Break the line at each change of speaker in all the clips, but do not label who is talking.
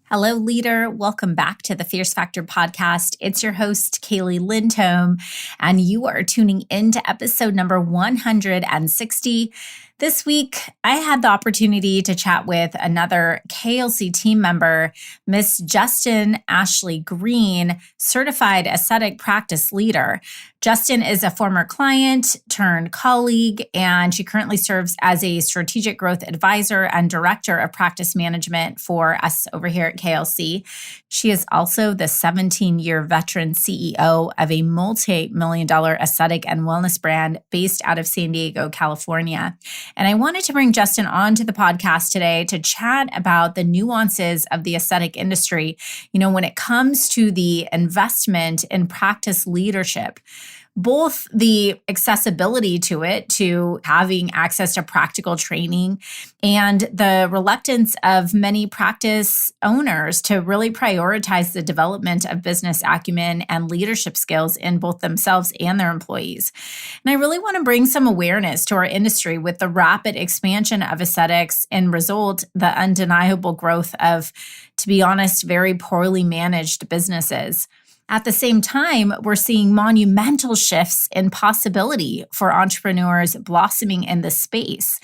Hello, leader. Welcome back to the Fierce Factor podcast. It's your host, Kaylee Lindholm, and you are tuning into episode number 160. This week, I had the opportunity to chat with another KLC team member, Miss Justyn Ashlee Green, certified aesthetic practice leader. Justyn is a former client turned colleague, and she currently serves as a strategic growth advisor and director of practice management for us over here at KLC. She is also the 17-year veteran CEO of a multi-million-dollar aesthetic and wellness brand based out of San Diego, California. And I wanted to bring Justyn on to the podcast today to chat about the nuances of the aesthetic industry, when it comes to the investment in practice leadership. Both the accessibility to it, to having access to practical training, and the reluctance of many practice owners to really prioritize the development of business acumen and leadership skills in both themselves and their employees. And I really want to bring some awareness to our industry with the rapid expansion of aesthetics and result the undeniable growth of, to be honest, very poorly managed businesses. At the same time, we're seeing monumental shifts in possibility for entrepreneurs blossoming in this space.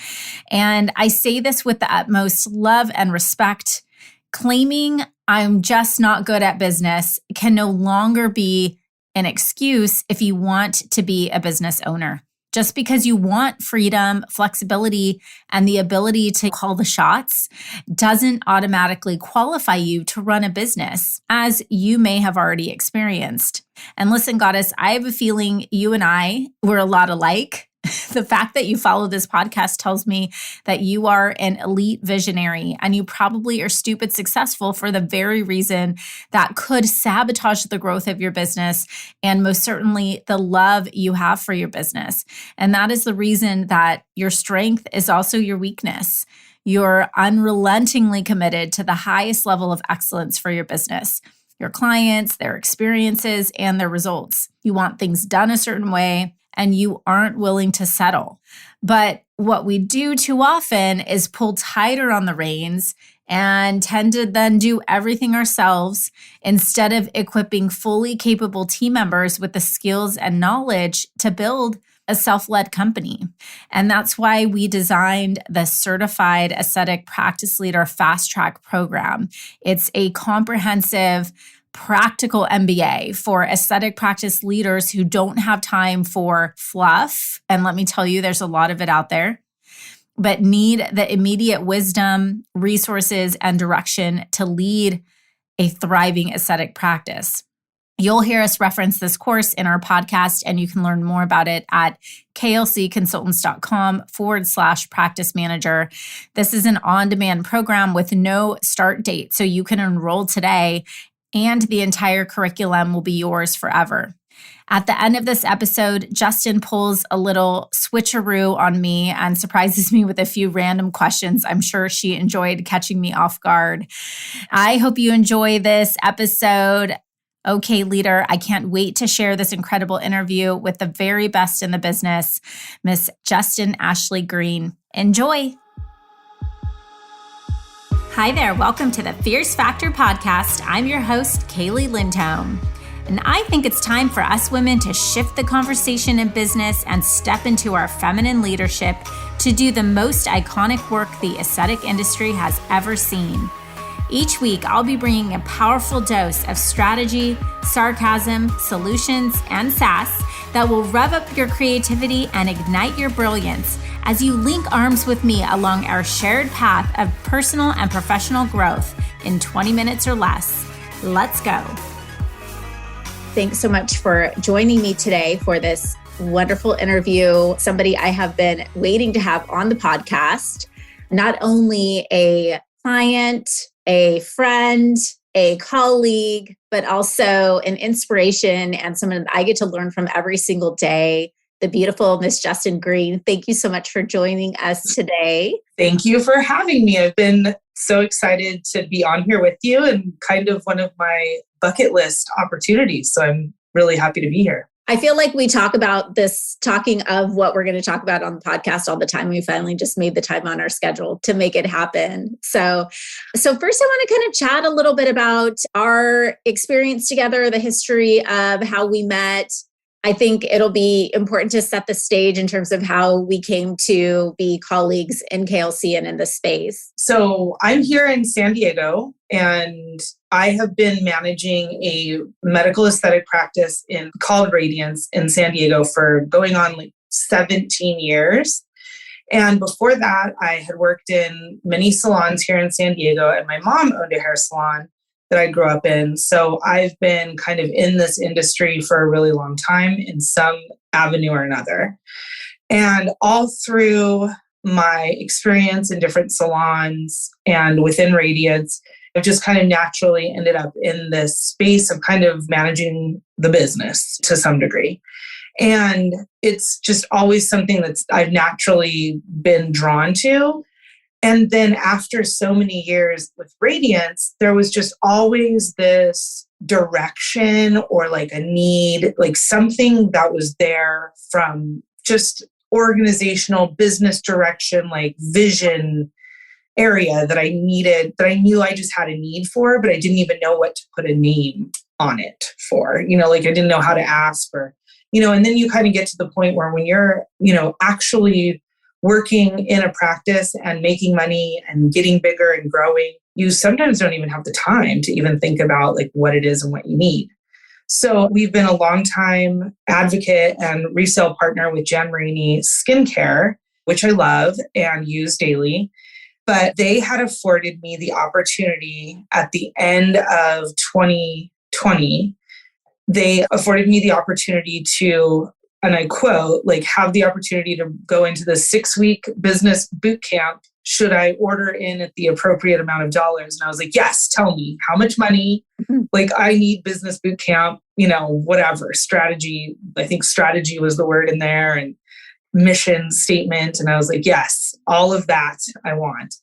And I say this with the utmost love and respect. Claiming I'm just not good at business can no longer be an excuse if you want to be a business owner. Just because you want freedom, flexibility, and the ability to call the shots doesn't automatically qualify you to run a business, as you may have already experienced. And listen, Goddess, I have a feeling you and I were a lot alike. The fact that you follow this podcast tells me that you are an elite visionary, and you probably are stupid successful for the very reason that could sabotage the growth of your business and most certainly the love you have for your business. And that is the reason that your strength is also your weakness. You're unrelentingly committed to the highest level of excellence for your business, your clients, their experiences, and their results. You want things done a certain way, and you aren't willing to settle. But what we do too often is pull tighter on the reins and tend to then do everything ourselves instead of equipping fully capable team members with the skills and knowledge to build a self-led company. And that's why we designed the Certified Aesthetic Practice Leader Fast Track program. It's a comprehensive practical MBA for aesthetic practice leaders who don't have time for fluff. And let me tell you, there's a lot of it out there, but need the immediate wisdom, resources, and direction to lead a thriving aesthetic practice. You'll hear us reference this course in our podcast, and you can learn more about it at klcconsultants.com/practice manager. This is an on-demand program with no start date, so you can enroll today and the entire curriculum will be yours forever. At the end of this episode, Justyn pulls a little switcheroo on me and surprises me with a few random questions. I'm sure she enjoyed catching me off guard. I hope you enjoy this episode. Okay, leader, I can't wait to share this incredible interview with the very best in the business, Miss Justyn Ashlee Green. Enjoy. Hi there, welcome to the Fierce Factor podcast. I'm your host, Kaylee Lindholm. And I think it's time for us women to shift the conversation in business and step into our feminine leadership to do the most iconic work the aesthetic industry has ever seen. Each week, I'll be bringing a powerful dose of strategy, sarcasm, solutions, and sass that will rev up your creativity and ignite your brilliance as you link arms with me along our shared path of personal and professional growth in 20 minutes or less. Let's go. Thanks so much for joining me today for this wonderful interview. Somebody I have been waiting to have on the podcast, not only a client, a friend, a colleague, but also an inspiration and someone I get to learn from every single day. The beautiful Miss Justyn Green. Thank you so much for joining us today.
Thank you for having me. I've been so excited to be on here with you and kind of one of my bucket list opportunities. So I'm really happy to be here.
I feel like we talk about this, talking of what we're going to talk about on the podcast all the time. We finally just made the time on our schedule to make it happen. So first I want to kind of chat a little bit about our experience together, the history of how we met. I think it'll be important to set the stage in terms of how we came to be colleagues in KLC and in this space.
So I'm here in San Diego, and I have been managing a medical aesthetic practice called Radiance in San Diego for going on like 17 years. And before that, I had worked in many salons here in San Diego, and my mom owned a hair salon that I grew up in. So I've been kind of in this industry for a really long time in some avenue or another. And all through my experience in different salons and within Radiance, I've just kind of naturally ended up in this space of kind of managing the business to some degree. And it's just always something I've naturally been drawn to. And then after so many years with Radiance, there was just always this direction or like a need, like something that was there from just organizational business direction, like vision area that I needed, that I knew I just had a need for, but I didn't even know what to put a name on it for, like I didn't know how to ask for, and then you kind of get to the point where when you're, actually working in a practice and making money and getting bigger and growing, you sometimes don't even have the time to even think about like what it is and what you need. So we've been a long time advocate and resale partner with Jen Rainey Skincare, which I love and use daily. But they had afforded me the opportunity at the end of 2020. They afforded me the opportunity to, and I quote, like have the opportunity to go into the 6-week business bootcamp should I order in at the appropriate amount of dollars. And I was like, yes, tell me how much money, like I need business bootcamp, whatever strategy. I think strategy was the word in there, and mission statement. And I was like, yes, all of that I want.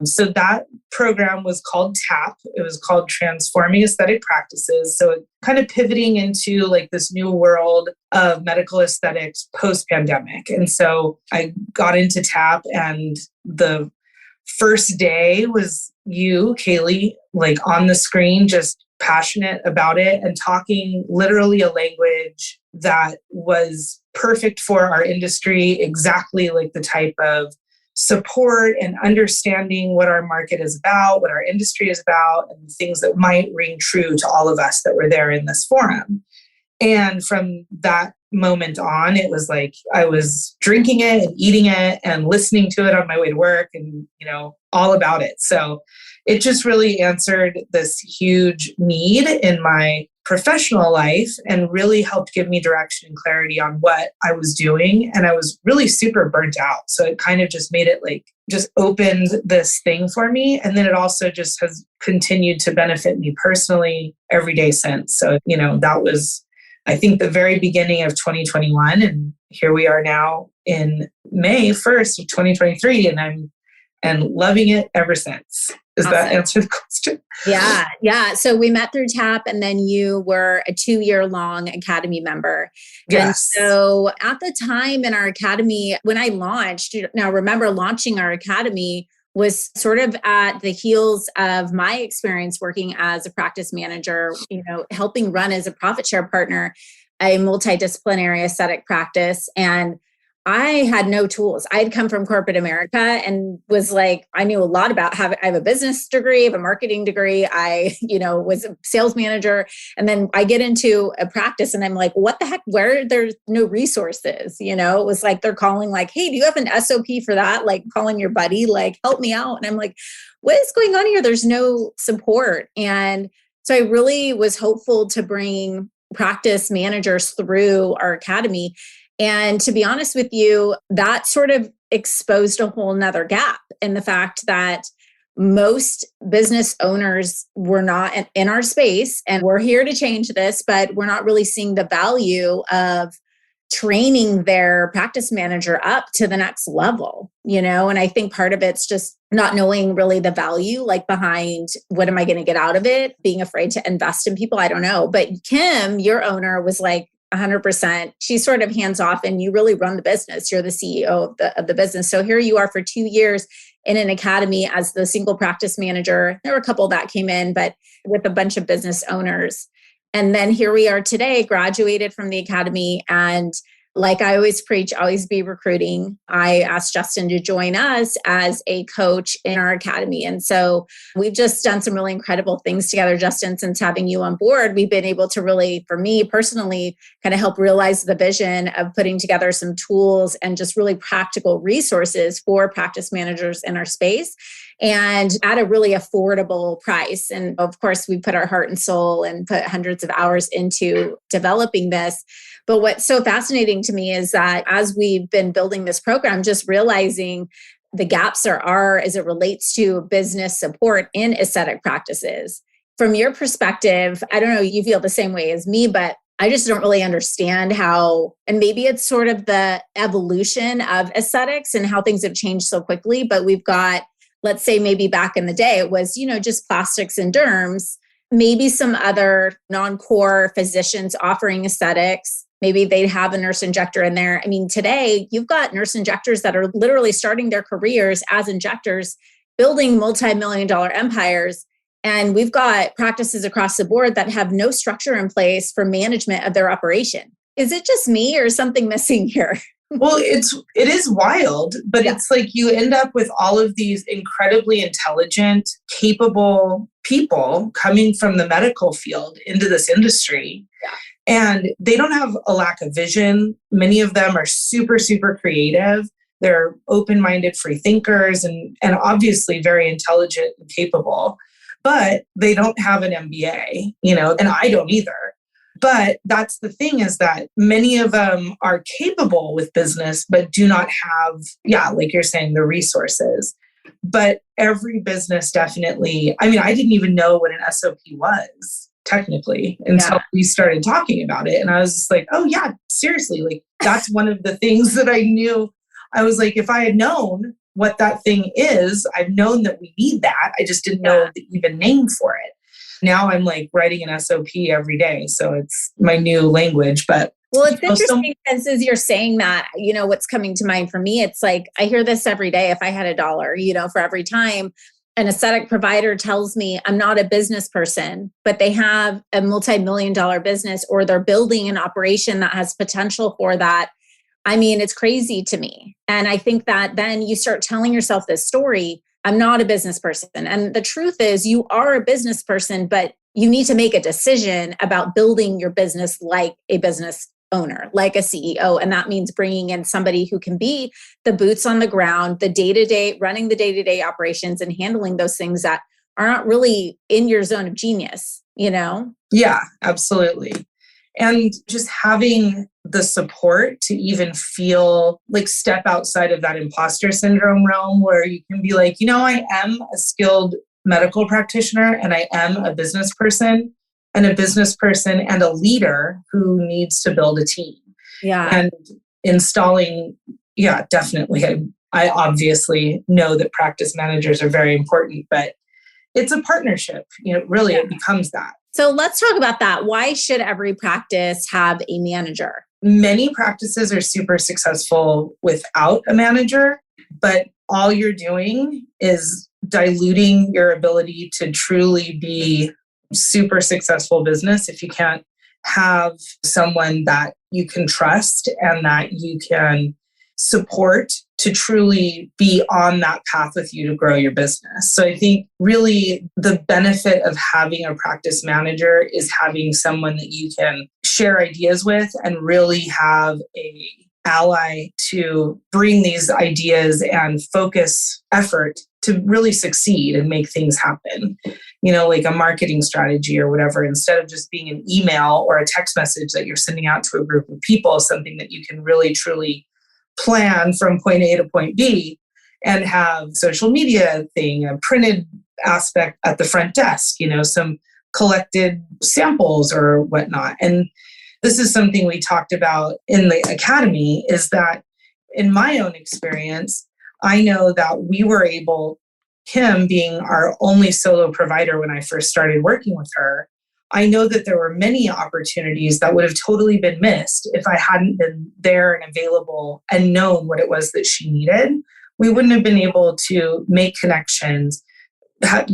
So that program was called TAP. It was called Transforming Aesthetic Practices. So kind of pivoting into like this new world of medical aesthetics post-pandemic. And so I got into TAP, and the first day was you, Kaylee, like on the screen, just passionate about it and talking literally a language that was perfect for our industry, exactly like the type of support and understanding what our market is about, what our industry is about, and things that might ring true to all of us that were there in this forum. And from that moment on, it was like I was drinking it and eating it and listening to it on my way to work and, all about it. So it just really answered this huge need in my professional life and really helped give me direction and clarity on what I was doing. And I was really super burnt out. So it kind of just made it like, just opened this thing for me. And then it also just has continued to benefit me personally every day since. So, that was, I think, the very beginning of 2021. And here we are now in May 1st of 2023. And loving it ever since. Does that answer the question?
Yeah. So we met through TAP, and then you were a 2-year-long Academy member.
Yes.
And so at the time in our Academy, when I launched, now remember launching our Academy was sort of at the heels of my experience working as a practice manager, helping run as a profit share partner, a multidisciplinary aesthetic practice. And I had no tools. I had come from corporate America and was like, I knew a lot about I have a business degree, I have a marketing degree. I, was a sales manager. And then I get into a practice and I'm like, what the heck, where there's no resources, it was like, they're calling like, hey, do you have an SOP for that? Like calling your buddy, like, help me out. And I'm like, what is going on here? There's no support. And so I really was hopeful to bring practice managers through our Academy. And to be honest with you, that sort of exposed a whole nother gap in the fact that most business owners were not in our space, and we're here to change this, but we're not really seeing the value of training their practice manager up to the next level, and I think part of it's just not knowing really the value, like behind what am I going to get out of it, being afraid to invest in people. I don't know. But Kim, your owner, was like, 100%. She's sort of hands off and you really run the business. You're the CEO of the business. So here you are for 2 years in an academy as the single practice manager. There were a couple that came in, but with a bunch of business owners. And then here we are today, graduated from the academy. And like I always preach, always be recruiting. I asked Justyn to join us as a coach in our academy. And so we've just done some really incredible things together, Justyn, since having you on board. We've been able to really, for me personally, kind of help realize the vision of putting together some tools and just really practical resources for practice managers in our space and at a really affordable price. And of course, we put our heart and soul and put hundreds of hours into developing this. But what's so fascinating to me is that as we've been building this program, just realizing the gaps there are as it relates to business support in aesthetic practices. From your perspective, I don't know, you feel the same way as me, but I just don't really understand how, and maybe it's sort of the evolution of aesthetics and how things have changed so quickly, but we've got, let's say maybe back in the day, it was, just plastics and derms, maybe some other non-core physicians offering aesthetics. Maybe they'd have a nurse injector in there. I mean, today you've got nurse injectors that are literally starting their careers as injectors, building multi-million-dollar empires. And we've got practices across the board that have no structure in place for management of their operation. Is it just me or is something missing here?
Well, it is wild, but It's like you end up with all of these incredibly intelligent, capable people coming from the medical field into this industry.
Yeah.
And they don't have a lack of vision. Many of them are super, super creative. They're open-minded free thinkers and obviously very intelligent and capable, but they don't have an MBA, and I don't either. But that's the thing is that many of them are capable with business, but do not have, like you're saying, the resources. But every business definitely, I didn't even know what an SOP was technically until we started talking about it. And I was just like, oh yeah, seriously, like that's one of the things that I knew. I was like, if I had known what that thing is, I've known that we need that. I just didn't know the even name for it. Now I'm like writing an SOP every day. So it's my new language. But
well, it's interesting because as you're saying that, what's coming to mind for me, it's like, I hear this every day. If I had $1, for every time an aesthetic provider tells me I'm not a business person, but they have a multi-million-dollar business or they're building an operation that has potential for that. It's crazy to me. And I think that then you start telling yourself this story. I'm not a business person. And the truth is you are a business person, but you need to make a decision about building your business like a business owner, like a CEO. And that means bringing in somebody who can be the boots on the ground, the day-to-day, running the day-to-day operations and handling those things that aren't really in your zone of genius,
Yeah, absolutely. And just having the support to even feel like step outside of that imposter syndrome realm where you can be like, I am a skilled medical practitioner and I am a business person and a leader who needs to build a team.
Yeah.
And installing, definitely. I obviously know that practice managers are very important, but it's a partnership. Really, it becomes that.
So let's talk about that. Why should every practice have a manager?
Many practices are super successful without a manager, but all you're doing is diluting your ability to truly be super successful business if you can't have someone that you can trust and that you can support to truly be on that path with you to grow your business. So I think really the benefit of having a practice manager is having someone that you can share ideas with and really have a ally to bring these ideas and focus effort to really succeed and make things happen. Like a marketing strategy or whatever, instead of just being an email or a text message that you're sending out to a group of people, something that you can really truly plan from point A to point B and have social media thing, a printed aspect at the front desk, some collected samples or whatnot. And this is something we talked about in the academy is that in my own experience, I know that we were able, Kim being our only solo provider when I first started working with her, I know that there were many opportunities that would have totally been missed if I hadn't been there and available and known what it was that she needed. We wouldn't have been able to make connections,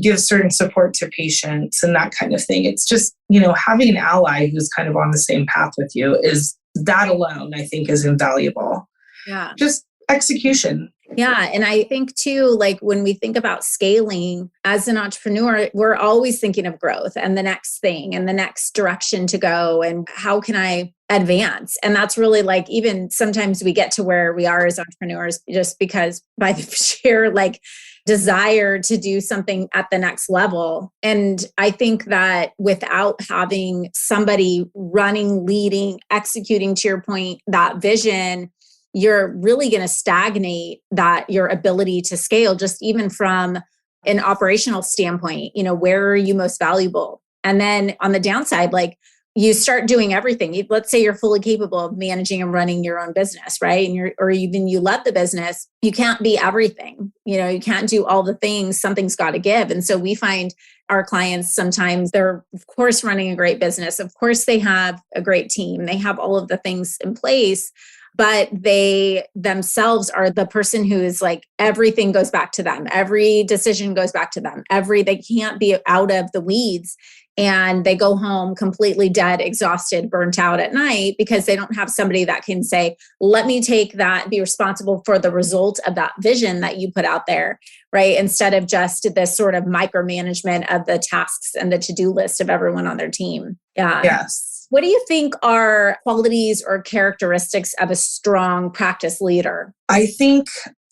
give certain support to patients and that kind of thing. It's just, having an ally who's kind of on the same path with you is that alone, I think, is invaluable.
Yeah.
Just execution.
Yeah. And I think too, like when we think about scaling as an entrepreneur, we're always thinking of growth and the next thing and the next direction to go. And how can I advance? And that's really like, even sometimes we get to where we are as entrepreneurs just because by the sheer like desire to do something at the next level. And I think that without having somebody running, leading, executing, to your point, that vision, you're really going to stagnate that your ability to scale, just even from an operational standpoint. Where are you most valuable? And then on the downside, like you start doing everything. Let's say you're fully capable of managing and running your own business, right? And or even you led the business, you can't be everything. You can't do all the things. Something's got to give. And so we find our clients, sometimes they're of course running a great business. Of course they have a great team. They have all of the things in place, but they themselves are the person who is like, everything goes back to them. Every decision goes back to them. They can't be out of the weeds. And they go home completely dead, exhausted, burnt out at night because they don't have somebody that can say, let me take that, be responsible for the result of that vision that you put out there, right? Instead of just this sort of micromanagement of the tasks and the to-do list of everyone on their team. Yeah.
Yes.
What do you think are qualities or characteristics of a strong practice leader?
I think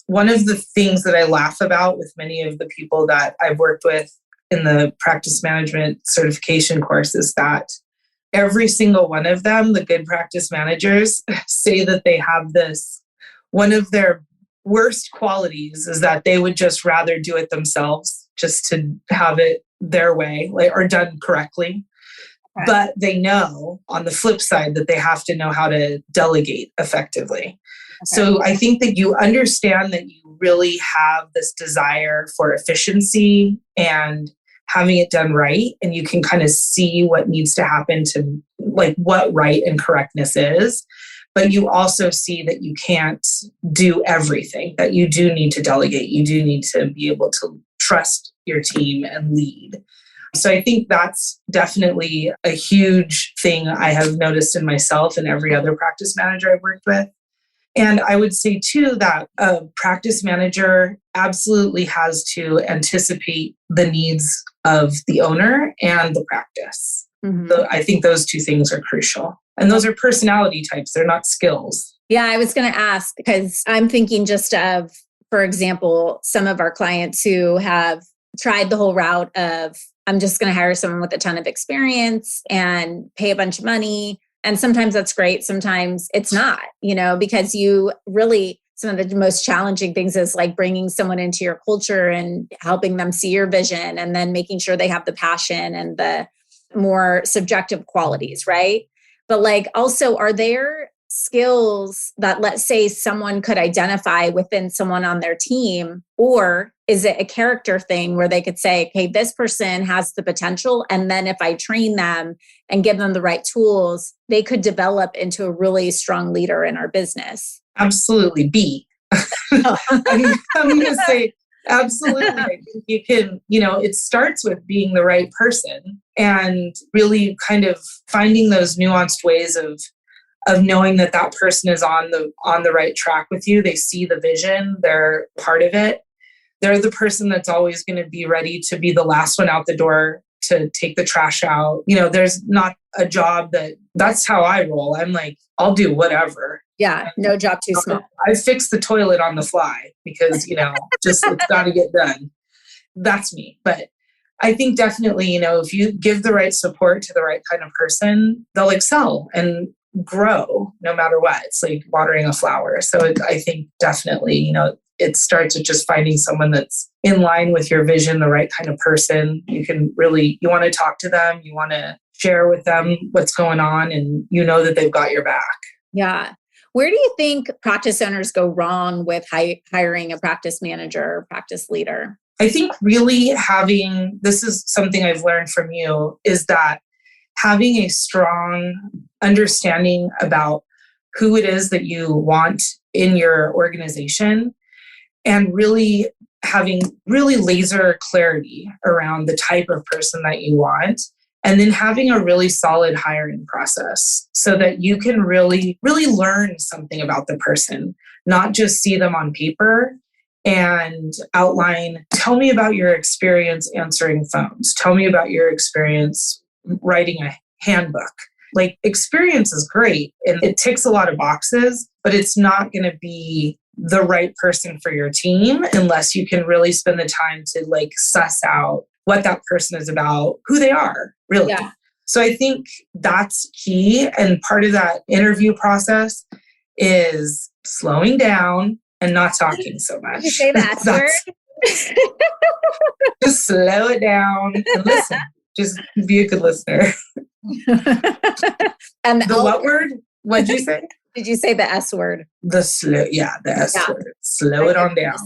one of the things that I laugh about with many of the people that I've worked with in the practice management certification course is that every single one of them, the good practice managers, say that they have this. One of their worst qualities is that they would just rather do it themselves, just to have it their way, or done correctly. Okay. But they know on the flip side that they have to know how to delegate effectively. Okay. So I think that you understand that you really have this desire for efficiency and having it done right. And you can kind of see what needs to happen to like what right and correctness is. But you also see that you can't do everything, that you do need to delegate. You do need to be able to trust your team and lead. So I think that's definitely a huge thing I have noticed in myself and every other practice manager I've worked with. And I would say too that a practice manager absolutely has to anticipate the needs of the owner and the practice. Mm-hmm. So I think those two things are crucial. And those are personality types. They're not skills.
Yeah, I was going to ask because I'm thinking just of, for example, some of our clients who have tried the whole route of, I'm just going to hire someone with a ton of experience and pay a bunch of money. And sometimes that's great. Sometimes it's not, because you really, some of the most challenging things is like bringing someone into your culture and helping them see your vision and then making sure they have the passion and the more subjective qualities, right? But like also, are there skills that, let's say, someone could identify within someone on their team, or is it a character thing where they could say, okay, this person has the potential, and then if I train them and give them the right tools, they could develop into a really strong leader in our business?
Absolutely. I'm going to say absolutely. I think you can, it starts with being the right person and really kind of finding those nuanced ways of knowing that that person is on the right track with you. They see the vision. They're part of it. They're the person that's always going to be ready to be the last one out the door to take the trash out. There's not a job that's how I roll. I'm like, I'll do whatever.
Yeah. No job too small.
I fix the toilet on the fly because, just it's got to get done. That's me. But I think definitely, if you give the right support to the right kind of person, they'll excel and grow no matter what. It's like watering a flower. So I think definitely, it starts with just finding someone that's in line with your vision, the right kind of person. You want to talk to them. You want to share with them what's going on, and that they've got your back.
Yeah. Where do you think practice owners go wrong with hiring a practice manager or practice leader?
I think really this is something I've learned from you, is that having a strong understanding about who it is that you want in your organization, and really having really laser clarity around the type of person that you want. And then having a really solid hiring process so that you can really, really learn something about the person, not just see them on paper and outline, tell me about your experience answering phones. Tell me about your experience writing a handbook. Like, experience is great and it ticks a lot of boxes, but it's not going to be the right person for your team unless you can really spend the time to like suss out what that person is about, who they are, really. Yeah. So I think that's key. And part of that interview process is slowing down and not talking so much.
You say that word?
Just slow it down and listen. Just be a good listener.
And
the what word? What'd you say?
Did you say the S word?
The S word. Slow it on down.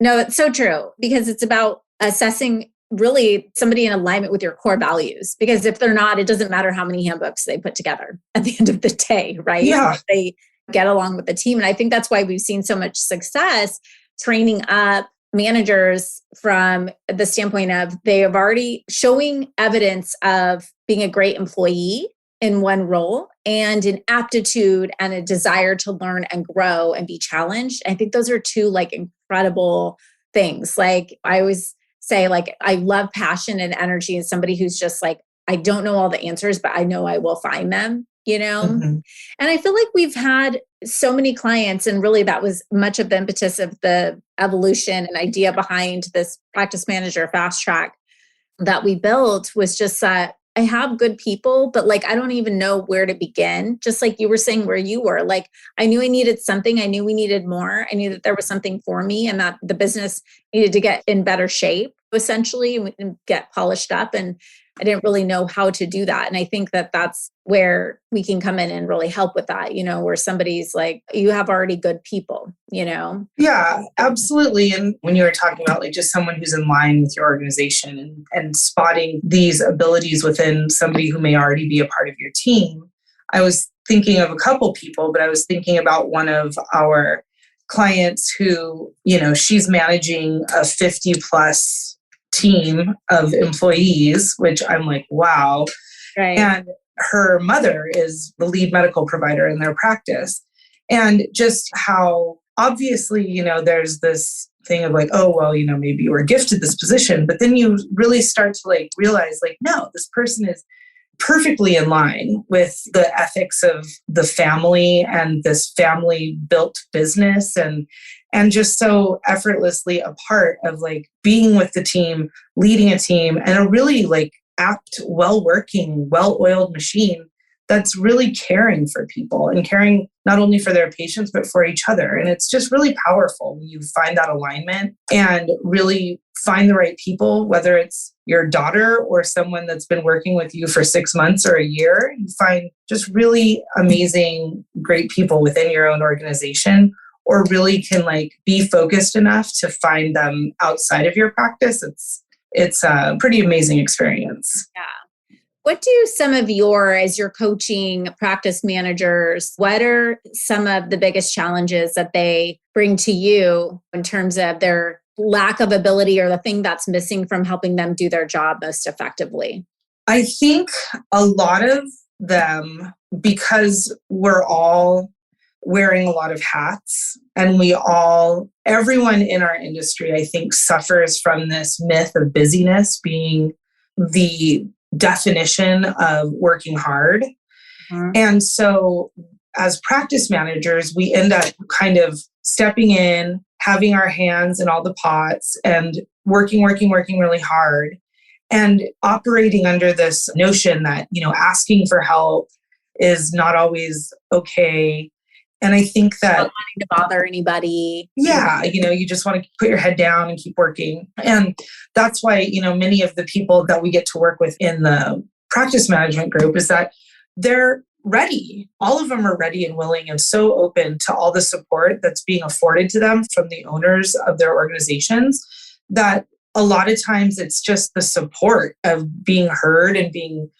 No, it's so true, because it's about assessing really somebody in alignment with your core values. Because if they're not, it doesn't matter how many handbooks they put together at the end of the day, right?
Yeah.
If they get along with the team. And I think that's why we've seen so much success training up managers from the standpoint of they have already showing evidence of being a great employee in one role and an aptitude and a desire to learn and grow and be challenged. I think those are two like incredible things. Like I always say, like, I love passion and energy and somebody who's just like, I don't know all the answers, but I know I will find them, you know? Mm-hmm. And I feel like we've had so many clients, and really that was much of the impetus of the evolution and idea behind this practice manager fast track that we built, was just that I have good people, but like, I don't even know where to begin. Just like you were saying where you were, like, I knew I needed something. I knew we needed more. I knew that there was something for me and that the business needed to get in better shape, essentially, and get polished up. And I didn't really know how to do that. And I think that that's where we can come in and really help with that, you know, where somebody's like, you have already good people, you know?
Yeah, absolutely. And when you were talking about like just someone who's in line with your organization and spotting these abilities within somebody who may already be a part of your team, I was thinking of a couple people, but I was thinking about one of our clients who, you know, she's managing a 50 plus team of employees, which I'm like, wow.
Right.
And her mother is the lead medical provider in their practice. And just how obviously, you know, there's this thing of like, oh, well, you know, maybe you were gifted this position, but then you really start to like realize like, no, this person is perfectly in line with the ethics of the family and this family built business, and just so effortlessly a part of like being with the team, leading a team, and a really like apt, well-working, well-oiled machine that's really caring for people and caring not only for their patients, but for each other. And it's just really powerful when you find that alignment and really find the right people, whether it's your daughter or someone that's been working with you for 6 months or a year. You find just really amazing, great people within your own organization, or really can like be focused enough to find them outside of your practice. It's a pretty amazing experience.
Yeah. What do some of as you're coaching practice managers, what are some of the biggest challenges that they bring to you in terms of their lack of ability or the thing that's missing from helping them do their job most effectively?
I think a lot of them, because we're all wearing a lot of hats, and everyone in our industry, I think, suffers from this myth of busyness being the definition of working hard. Mm-hmm. And so as practice managers, we end up kind of stepping in, having our hands in all the pots and working really hard, and operating under this notion that, you know, asking for help is not always okay. And I think that
not wanting to bother anybody.
Yeah, you know, you just want to put your head down and keep working. And that's why, you know, many of the people that we get to work with in the practice management group is that they're ready. All of them are ready and willing and so open to all the support that's being afforded to them from the owners of their organizations, that a lot of times it's just the support of being heard and being,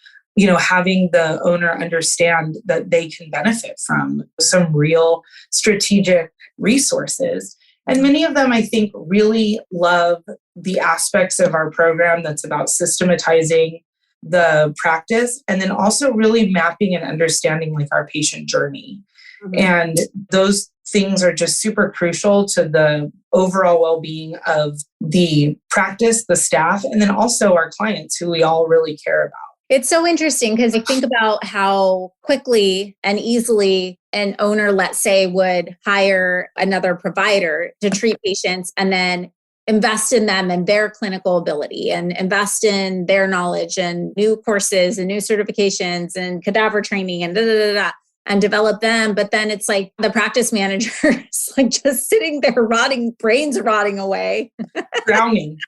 having the owner understand that they can benefit from some real strategic resources. And many of them, I think, really love the aspects of our program that's about systematizing the practice and then also really mapping and understanding like our patient journey. Mm-hmm. And those things are just super crucial to the overall well-being of the practice, the staff, and then also our clients who we all really care about.
It's so interesting because I think about how quickly and easily an owner, let's say, would hire another provider to treat patients and then invest in them and their clinical ability and invest in their knowledge and new courses and new certifications and cadaver training and and develop them. But then it's like the practice managers like just sitting there brains rotting away.
Drowning.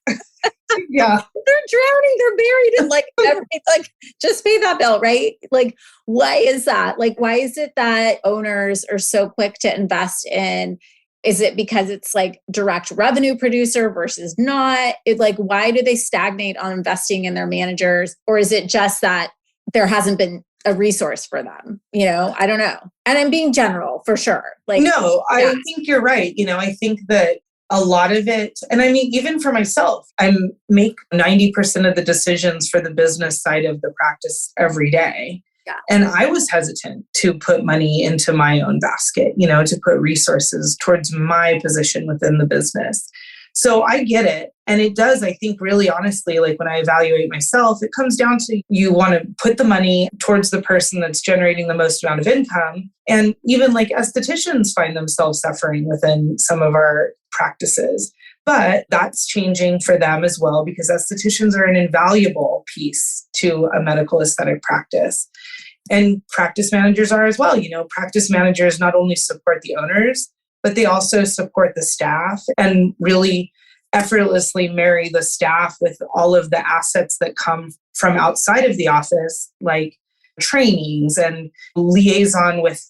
Yeah.
They're drowning. They're buried in like, just pay that bill, right? Like, why is that? Like, why is it that owners are so quick to invest in? Is it because it's like direct revenue producer versus not? Why do they stagnate on investing in their managers? Or is it just that there hasn't been a resource for them? I don't know. And I'm being general for sure.
No, I think you're right. I think that a lot of it, and I mean, even for myself, I make 90% of the decisions for the business side of the practice every day. Yeah. And I was hesitant to put money into my own basket, to put resources towards my position within the business. So I get it. And it does, I think, really honestly, like when I evaluate myself, it comes down to you want to put the money towards the person that's generating the most amount of income. And even like estheticians find themselves suffering within some of our practices. But that's changing for them as well because estheticians are an invaluable piece to a medical aesthetic practice. And practice managers are as well. Practice managers not only support the owners, but they also support the staff and really effortlessly marry the staff with all of the assets that come from outside of the office, like trainings and liaison with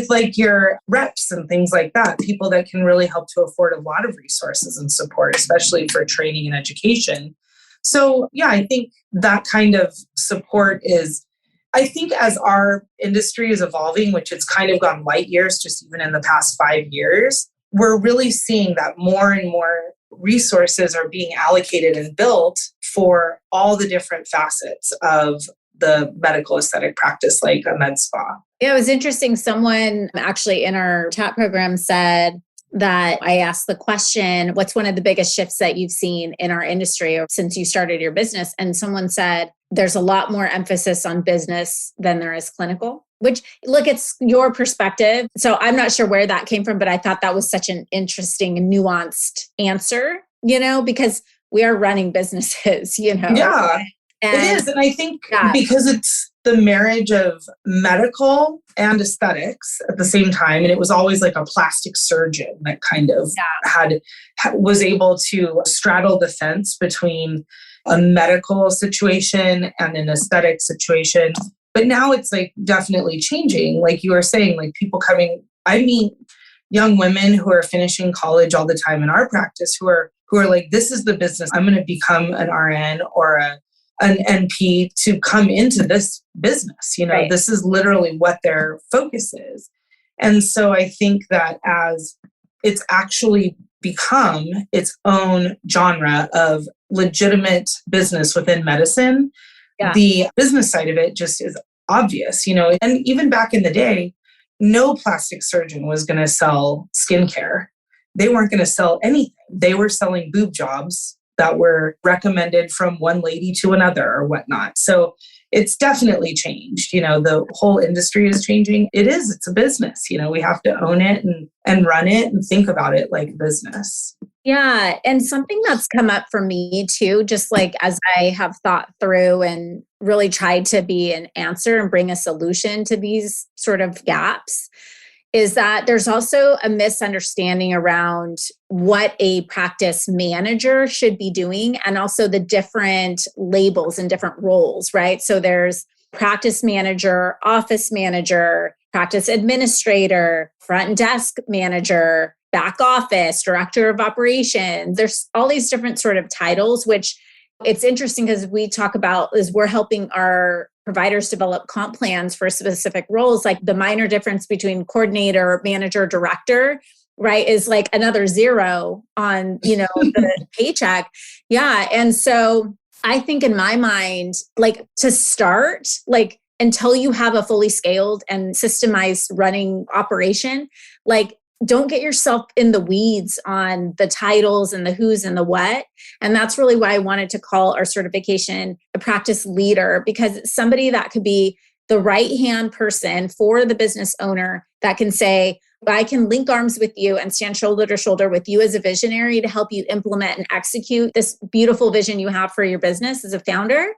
like your reps and things like that, people that can really help to afford a lot of resources and support, especially for training and education. So yeah, I think that kind of support is, I think as our industry is evolving, which it's kind of gone light years, just even in the past 5 years, we're really seeing that more and more resources are being allocated and built for all the different facets of the medical aesthetic practice, like a med spa.
Yeah, it was interesting. Someone actually in our chat program said that I asked the question, what's one of the biggest shifts that you've seen in our industry since you started your business? And someone said, there's a lot more emphasis on business than there is clinical, which, look, it's your perspective. So I'm not sure where that came from, but I thought that was such an interesting and nuanced answer, because we are running businesses,
Yeah, it is. And I think because it's the marriage of medical and aesthetics at the same time. And it was always like a plastic surgeon that kind of was able to straddle the fence between a medical situation and an aesthetic situation. But now it's like definitely changing. Like you were saying, like people I meet young women who are finishing college all the time in our practice who are like, this is the business. I'm going to become an RN or an NP to come into this business. Right. This is literally what their focus is. And so I think that as it's actually become its own genre of legitimate business within medicine, the business side of it just is obvious, and even back in the day, no plastic surgeon was going to sell skincare. They weren't going to sell anything. They were selling boob jobs that were recommended from one lady to another or whatnot. So it's definitely changed. The whole industry is changing. It's a business. We have to own it and run it and think about it like a business.
Yeah. And something that's come up for me too, just like as I have thought through and really tried to be an answer and bring a solution to these sort of gaps, is that there's also a misunderstanding around what a practice manager should be doing and also the different labels and different roles, right? So there's practice manager, office manager, practice administrator, front desk manager, back office, director of operations. There's all these different sort of titles, which it's interesting because we talk about is we're helping our providers develop comp plans for specific roles. Like the minor difference between coordinator, manager, director, right, is like another zero on, the paycheck. Yeah. And so I think in my mind, like to start, like until you have a fully scaled and systemized running operation, like don't get yourself in the weeds on the titles and the who's and the what. And that's really why I wanted to call our certification a practice leader, because it's somebody that could be the right-hand person for the business owner that can say, I can link arms with you and stand shoulder to shoulder with you as a visionary to help you implement and execute this beautiful vision you have for your business as a founder.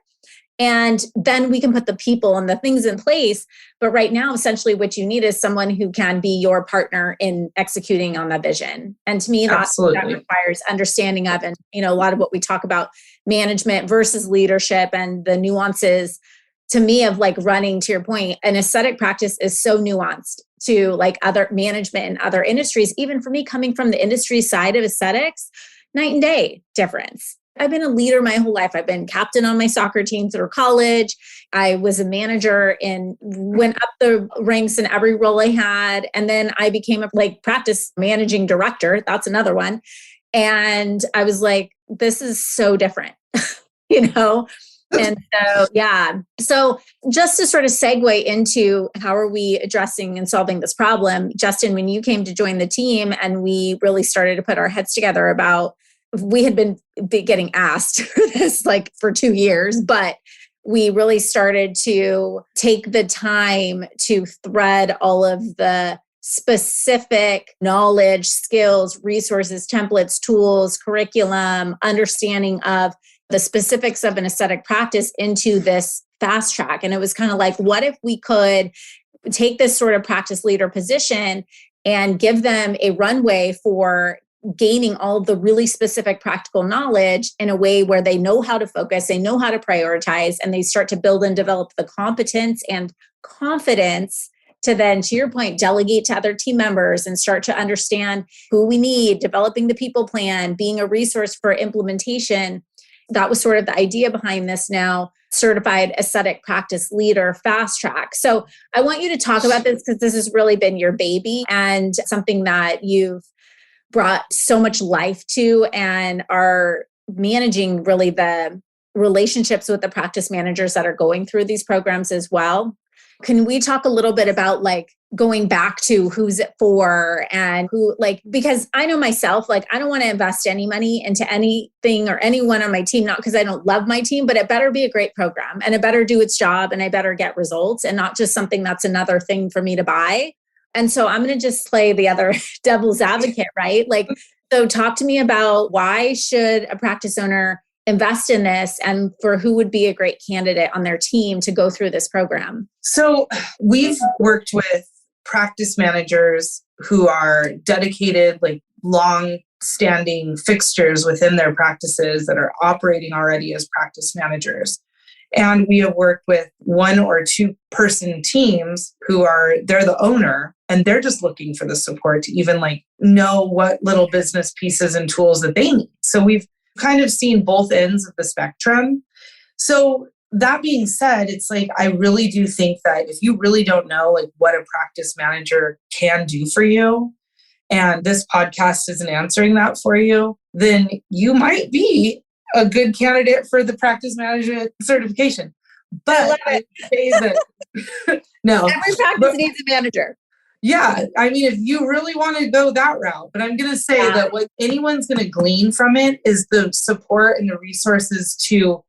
And then we can put the people and the things in place. But right now, essentially what you need is someone who can be your partner in executing on that vision. And to me, that requires understanding of, and a lot of what we talk about management versus leadership and the nuances to me of like running, to your point, an aesthetic practice is so nuanced to like other management and other industries. Even for me, coming from the industry side of aesthetics, night and day difference. I've been a leader my whole life. I've been captain on my soccer team through college. I was a manager and went up the ranks in every role I had. And then I became a practice managing director. That's another one. And I was like, this is so different, And so, yeah. So just to sort of segue into how are we addressing and solving this problem, Justyn, when you came to join the team and we really started to put our heads together about, we had been getting asked for this for 2 years, but we really started to take the time to thread all of the specific knowledge, skills, resources, templates, tools, curriculum, understanding of the specifics of an aesthetic practice into this fast track. And it was kind of like, what if we could take this sort of practice leader position and give them a runway for gaining all of the really specific practical knowledge in a way where they know how to focus, they know how to prioritize, and they start to build and develop the competence and confidence to then, to your point, delegate to other team members and start to understand who we need, developing the people plan, being a resource for implementation. That was sort of the idea behind this now certified aesthetic practice leader fast track. So I want you to talk about this because this has really been your baby and something that you've brought so much life to and are managing really the relationships with the practice managers that are going through these programs as well. Can we talk a little bit about going back to who's it for and who, because I know myself, I don't want to invest any money into anything or anyone on my team, not because I don't love my team, but it better be a great program and it better do its job and I better get results and not just something that's another thing for me to buy. And so I'm going to just play the other devil's advocate, right? So talk to me about why should a practice owner invest in this and for who would be a great candidate on their team to go through this program?
So we've worked with practice managers who are dedicated, long-standing fixtures within their practices that are operating already as practice managers. And we have worked with 1 or 2 person teams they're the owner and they're just looking for the support to even know what little business pieces and tools that they need. So we've kind of seen both ends of the spectrum. So that being said, it's I really do think that if you really don't know what a practice manager can do for you, and this podcast isn't answering that for you, then you might be a good candidate for the practice management certification. But I say that no.
Every practice needs a manager.
Yeah. I mean, if you really want to go that route, but I'm going to say that what anyone's going to glean from it is the support and the resources to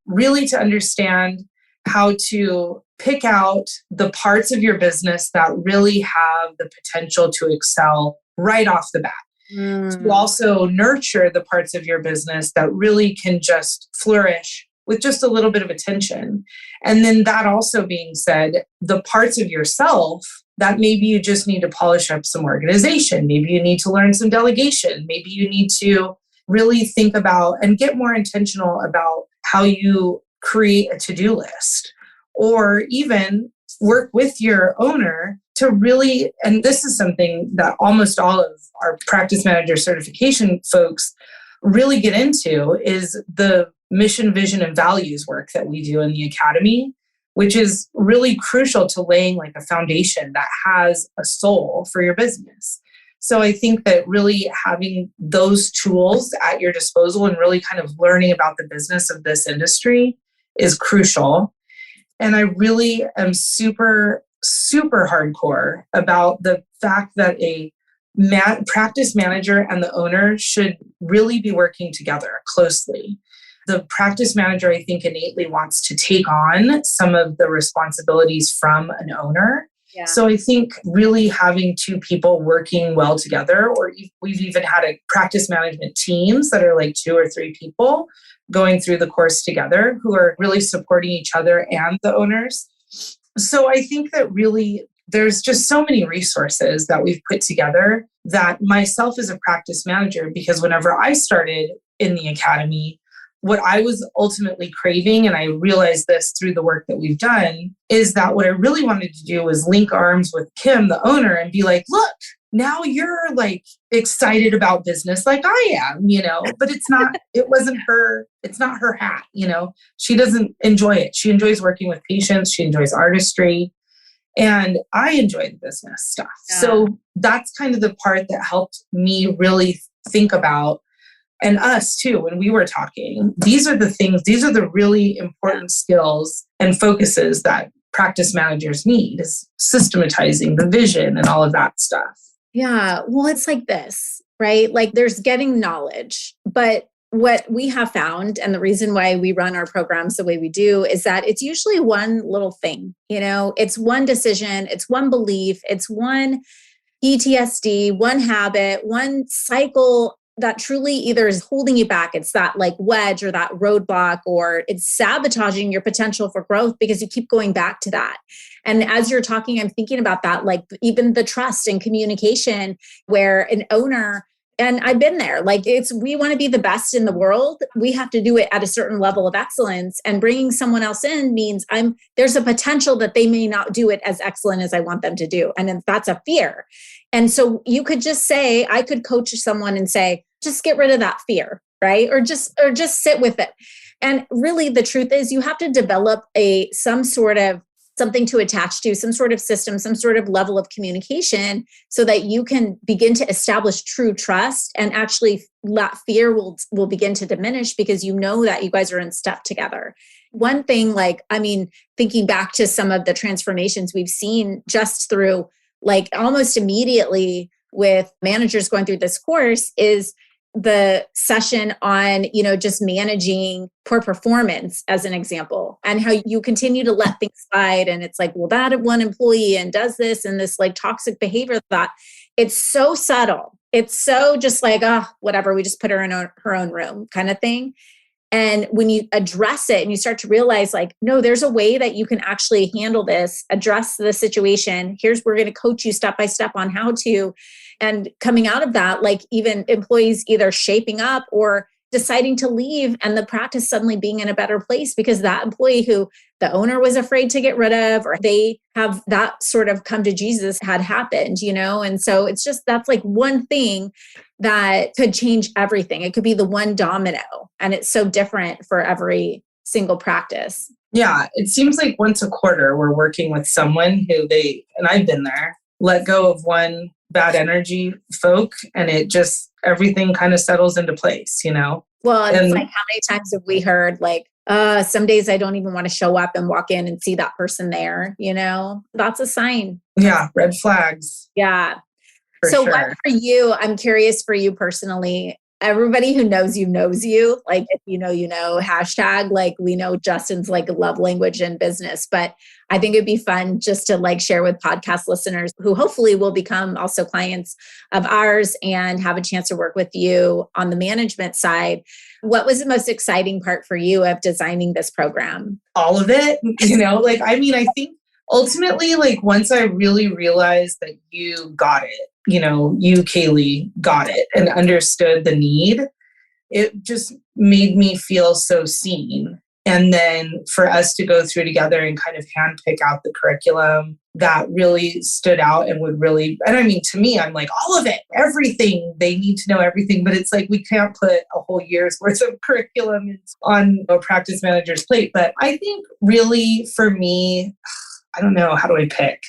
understand how to pick out the parts of your business that really have the potential to excel right off the bat. To also nurture the parts of your business that really can just flourish with just a little bit of attention. And then that also being said, the parts of yourself that maybe you just need to polish up some organization. Maybe you need to learn some delegation. Maybe you need to really think about and get more intentional about how you create a to-do list. Or even work with your owner to really, and this is something that almost all of our practice manager certification folks really get into, is the mission, vision, and values work that we do in the academy, which is really crucial to laying like a foundation that has a soul for your business. So I think that really having those tools at your disposal and really kind of learning about the business of this industry is crucial. And I really am super, super hardcore about the fact that a practice manager and the owner should really be working together closely. The practice manager, I think, innately wants to take on some of the responsibilities from an owner.
Yeah.
So I think really having two people working well together, or we've even had a practice management teams that are like 2 or 3 people going through the course together who are really supporting each other and the owners. So I think that really there's just so many resources that we've put together that myself as a practice manager, because whenever I started in the academy, what I was ultimately craving, and I realized this through the work that we've done, is that what I really wanted to do was link arms with Kim, the owner, and be like, look, now you're like excited about business like I am, but it's not her hat, she doesn't enjoy it. She enjoys working with patients. She enjoys artistry. And I enjoy the business stuff. Yeah. So that's kind of the part that helped me really think about, and us too, when we were talking, these are the really important skills and focuses that practice managers need, is systematizing the vision and all of that stuff.
Yeah. Well, it's like this, right? Like there's getting knowledge, but what we have found, and the reason why we run our programs the way we do, is that it's usually one little thing, it's one decision, it's one belief, it's one PTSD, one habit, one cycle that truly either is holding you back. It's that like wedge or that roadblock, or it's sabotaging your potential for growth because you keep going back to that. And as you're talking, I'm thinking about that, like even the trust and communication, where an owner, and I've been there, like we want to be the best in the world. We have to do it at a certain level of excellence, and bringing someone else in means there's a potential that they may not do it as excellent as I want them to do. And that's a fear. And so you could just say, I could coach someone and say, just get rid of that fear, right? Or just sit with it. And really the truth is you have to develop some sort of something to attach to, some sort of system, some sort of level of communication, so that you can begin to establish true trust, and actually that fear will begin to diminish because you know that you guys are in step together. One thing, thinking back to some of the transformations we've seen just through like almost immediately with managers going through this course, is the session on, just managing poor performance as an example, and how you continue to let things slide. And it's like, well, that one employee and does this and this like toxic behavior, that it's so subtle. It's so just like, whatever, we just put her in her own room kind of thing. And when you address it and you start to realize like, no, there's a way that you can actually handle this, address the situation. We're going to coach you step by step on how to. And coming out of that, like even employees either shaping up or deciding to leave, and the practice suddenly being in a better place because that employee who the owner was afraid to get rid of, or they have that sort of come to Jesus had happened, And so it's just, that's like one thing that could change everything. It could be the one domino, and it's so different for every single practice.
Yeah. It seems like once a quarter, we're working with someone who and I've been there, let go of one bad energy folk, and everything kind of settles into place,
Well, it's like, how many times have we heard like, some days I don't even want to show up and walk in and see that person there, That's a sign.
Yeah. Red flags.
Yeah.
So
what for you, I'm curious for you personally, everybody who knows you, like, if you know, hashtag, like, we know Justyn's like love language in business, but I think it'd be fun just to like share with podcast listeners who hopefully will become also clients of ours and have a chance to work with you on the management side. What was the most exciting part for you of designing this program?
All of it, I think ultimately, like once I really realized that you got it, you, Kaylee, got it and understood the need, it just made me feel so seen. And then for us to go through together and kind of handpick out the curriculum that really stood out and would really, and I mean, to me, I'm like, all of it, everything, they need to know everything. But it's like, we can't put a whole year's worth of curriculum on a practice manager's plate. But I think really for me, I don't know, how do I pick?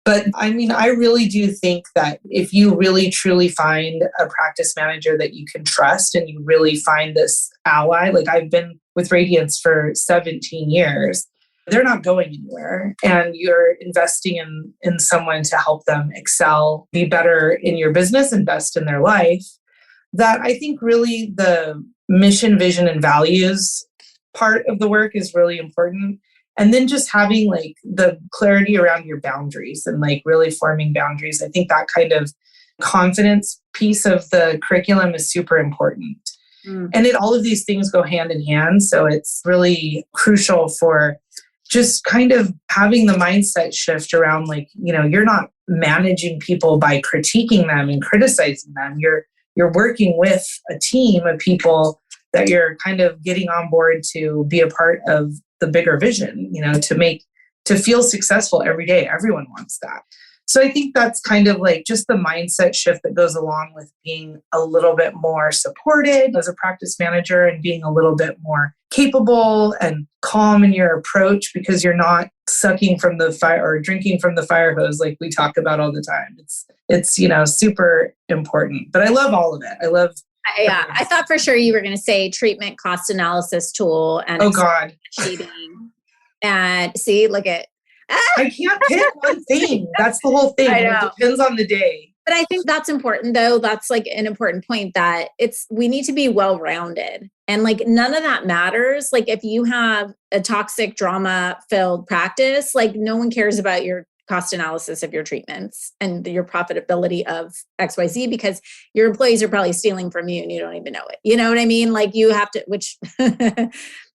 But I mean, I really do think that if you really truly find a practice manager that you can trust and you really find this ally, like I've been with Radiance for 17 years, they're not going anywhere. And you're investing in someone to help them excel, be better in your business, invest in their life. That I think really the mission, vision, and values part of the work is really important. And then just having like the clarity around your boundaries and like really forming boundaries. I think that kind of confidence piece of the curriculum is super important. And all of these things go hand in hand. So it's really crucial for just kind of having the mindset shift around like, you're not managing people by critiquing them and criticizing them. You're working with a team of people that you're kind of getting on board to be a part of the bigger vision, to feel successful every day. Everyone wants that. So I think that's kind of like just the mindset shift that goes along with being a little bit more supported as a practice manager and being a little bit more capable and calm in your approach, because you're not sucking from the fire or drinking from the fire hose like we talk about all the time. It's super important. But I love all of it.
I thought for sure you were going to say treatment cost analysis tool and
oh God,
cheating. And see, look at
I can't pick one thing. That's the whole thing. It depends on the day.
But I think that's important though. That's like an important point that we need to be well-rounded. And like none of that matters. Like if you have a toxic drama filled practice, like no one cares about your cost analysis of your treatments and your profitability of XYZ because your employees are probably stealing from you and you don't even know it. You know what I mean? Like you have to, which another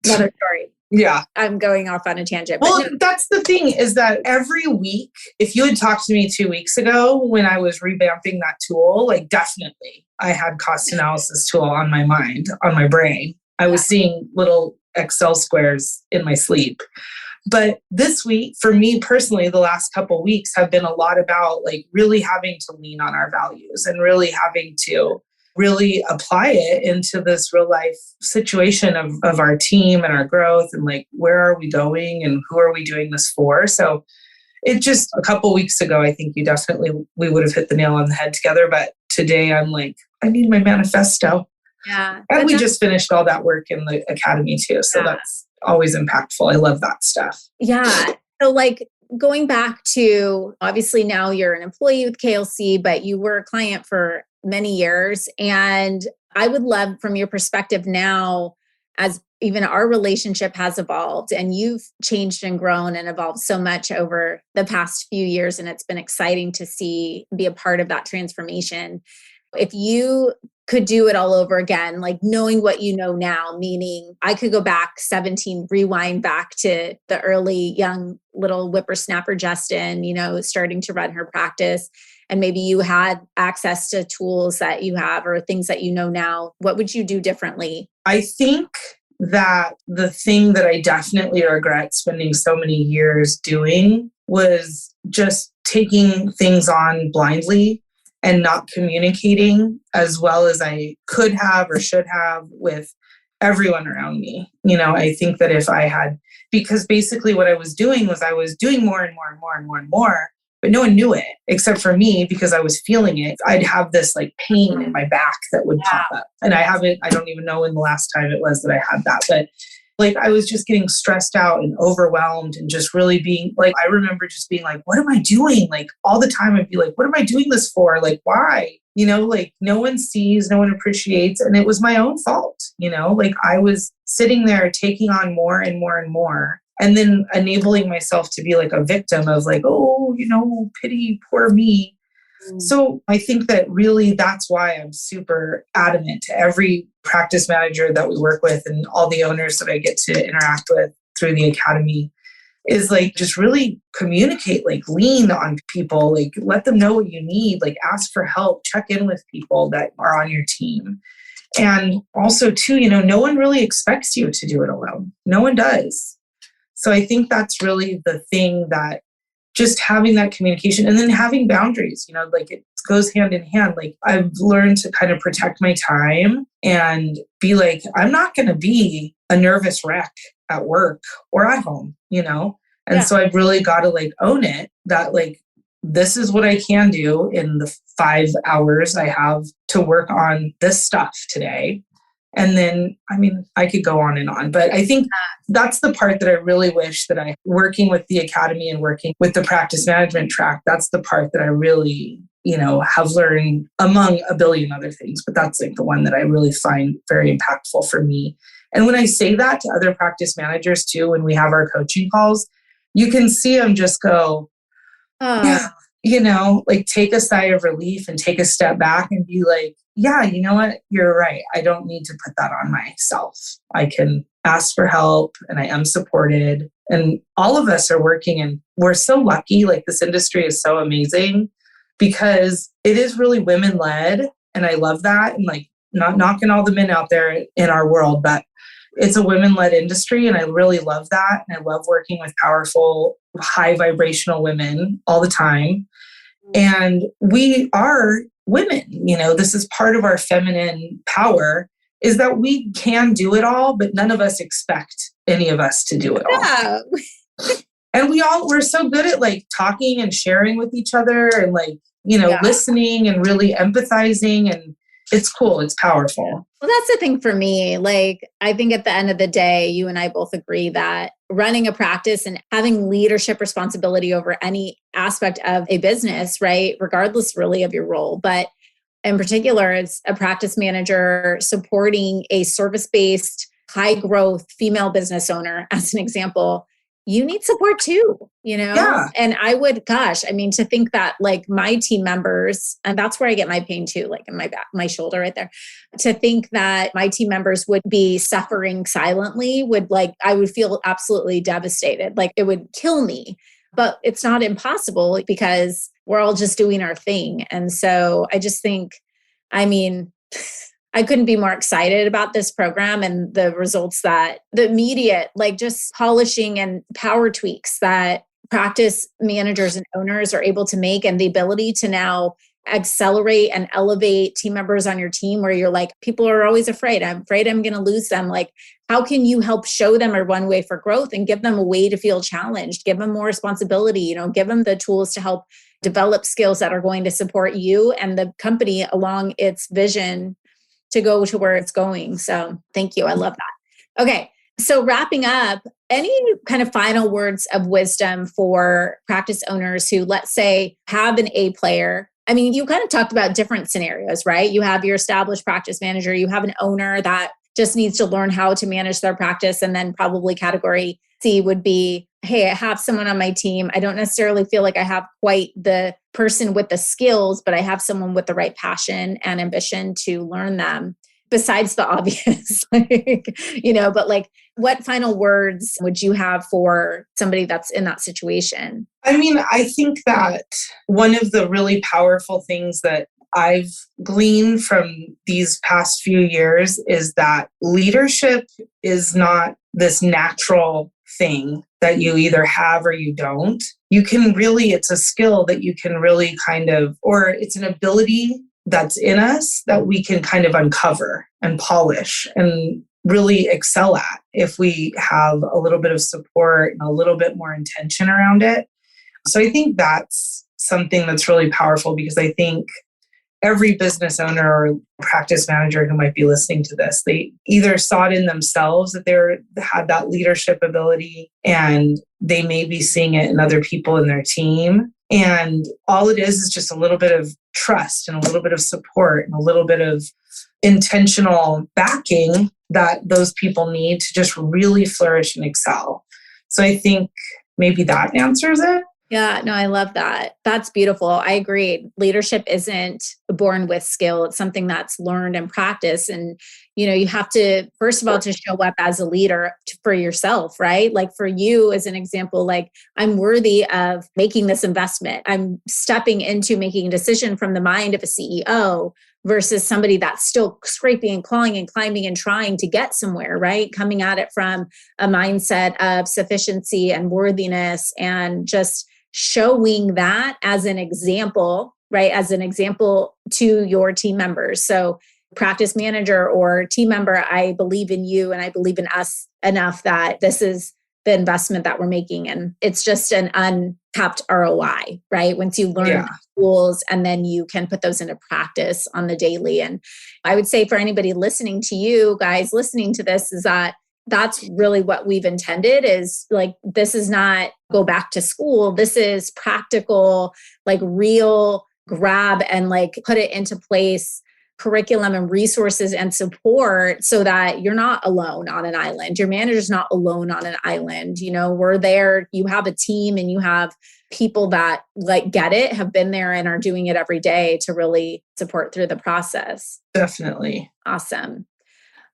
story.
Yeah.
I'm going off on a tangent.
Well, that's the thing is that every week, if you had talked to me 2 weeks ago when I was revamping that tool, like definitely I had cost analysis tool on my mind, on my brain. I was seeing little Excel squares in my sleep. But this week, for me personally, the last couple of weeks have been a lot about like really having to lean on our values and really having to really apply it into this real life situation of our team and our growth and like, where are we going and who are we doing this for? So it just a couple weeks ago, I think we would have hit the nail on the head together. But today I'm like, I need my manifesto.
Yeah.
And we just finished all that work in the academy too. So that's always impactful. I love that stuff.
Yeah. So like going back to, obviously now you're an employee with KLC, but you were a client for many years. And I would love from your perspective now, as even our relationship has evolved and you've changed and grown and evolved so much over the past few years. And it's been exciting to be a part of that transformation. If you could do it all over again, like knowing what you know now, meaning I could go back 17, rewind back to the early young little whippersnapper Justyn, starting to run her practice. And maybe you had access to tools that you have or things that you know now. What would you do differently?
I think that the thing that I definitely regret spending so many years doing was just taking things on blindly and not communicating as well as I could have or should have with everyone around me. I think that if I had, because basically what I was doing was I was doing more and more and more and more and more, but no one knew it except for me because I was feeling it. I'd have this like pain in my back that would pop up. And I don't even know when the last time it was that I had that, but like I was just getting stressed out and overwhelmed and just really being like, I remember just being like, what am I doing? Like all the time I'd be like, what am I doing this for? Like, why? Like no one sees, no one appreciates. And it was my own fault. Like I was sitting there taking on more and more and more. And then enabling myself to be like a victim of like, oh, pity, poor me. So I think that really that's why I'm super adamant to every practice manager that we work with and all the owners that I get to interact with through the academy is like, just really communicate, like lean on people, like let them know what you need, like ask for help, check in with people that are on your team. And also too, no one really expects you to do it alone. No one does. So I think that's really the thing, that just having that communication and then having boundaries, like it goes hand in hand. Like I've learned to kind of protect my time and be like, I'm not going to be a nervous wreck at work or at home, And so I've really got to like own it, that like, this is what I can do in the 5 hours I have to work on this stuff today. And then, I could go on and on, but I think that's the part that I really wish that working with the academy and working with the practice management track, that's the part that I really, have learned among a billion other things. But that's like the one that I really find very impactful for me. And when I say that to other practice managers too, when we have our coaching calls, you can see them just go, yeah, like take a sigh of relief and take a step back and be like, yeah, you know what? You're right. I don't need to put that on myself. I can ask for help and I am supported. And all of us are working, and we're so lucky. Like this industry is so amazing because it is really women led. And I love that. And like not knocking all the men out there in our world, but it's a women-led industry, and I really love that. And I love working with powerful, high vibrational women all the time. And we are women, this is part of our feminine power, is that we can do it all, but none of us expect any of us to do it all. And we're so good at like talking and sharing with each other and like, listening and really empathizing, and it's cool. It's powerful.
Well, that's the thing for me. Like, I think at the end of the day, you and I both agree that running a practice and having leadership responsibility over any aspect of a business, right, regardless really of your role, but in particular, as a practice manager supporting a service-based, high-growth female business owner, as an example, you need support too,
Yeah.
And I would, to think that like my team members, and that's where I get my pain too, like in my back, my shoulder right there, to think that my team members would be suffering silently I would feel absolutely devastated. Like it would kill me, but it's not impossible because we're all just doing our thing. And so I just think, I couldn't be more excited about this program and the results that the immediate, like just polishing and power tweaks that practice managers and owners are able to make, and the ability to now accelerate and elevate team members on your team where you're like, people are always afraid. I'm afraid I'm going to lose them. Like, how can you help show them a runway for growth and give them a way to feel challenged, give them more responsibility, give them the tools to help develop skills that are going to support you and the company along its vision to go to where it's going. So thank you. I love that. Okay. So wrapping up, any kind of final words of wisdom for practice owners who, let's say, have an A player? You kind of talked about different scenarios, right? You have your established practice manager, you have an owner that just needs to learn how to manage their practice. And then probably category C would be, hey, I have someone on my team. I don't necessarily feel like I have quite the person with the skills, but I have someone with the right passion and ambition to learn them, besides the obvious, but like, what final words would you have for somebody that's in that situation?
I think that one of the really powerful things that I've gleaned from these past few years is that leadership is not this natural thing that you either have or you don't. You can really, it's a skill that you can really or it's an ability that's in us that we can kind of uncover and polish and really excel at if we have a little bit of support and a little bit more intention around it. So I think that's something that's really powerful, because I think every business owner or practice manager who might be listening to this, they either saw it in themselves that they had that leadership ability, and they may be seeing it in other people in their team. And all it is just a little bit of trust and a little bit of support and a little bit of intentional backing that those people need to just really flourish and excel. So I think maybe that answers it.
Yeah, no, I love that. That's beautiful. I agree. Leadership isn't born with skill. It's something that's learned and practiced. And, you have to, first of all, to show up as a leader for yourself, right? Like for you, as an example, like I'm worthy of making this investment. I'm stepping into making a decision from the mind of a CEO versus somebody that's still scraping and clawing and climbing and trying to get somewhere, right? Coming at it from a mindset of sufficiency and worthiness, and just showing that as an example, right? As an example to your team members. So practice manager or team member, I believe in you and I believe in us enough that this is the investment that we're making. And it's just an untapped ROI, right? Once you learn tools and then you can put those into practice on the daily. And I would say for anybody listening to you guys, listening to this, is that that's really what we've intended, is like, this is not go back to school. This is practical, like real grab and like put it into place curriculum and resources and support so that you're not alone on an island. Your manager's not alone on an island. You know, we're there. You have a team and you have people that like get it, have been there and are doing it every day to really support through the process.
Definitely.
Awesome.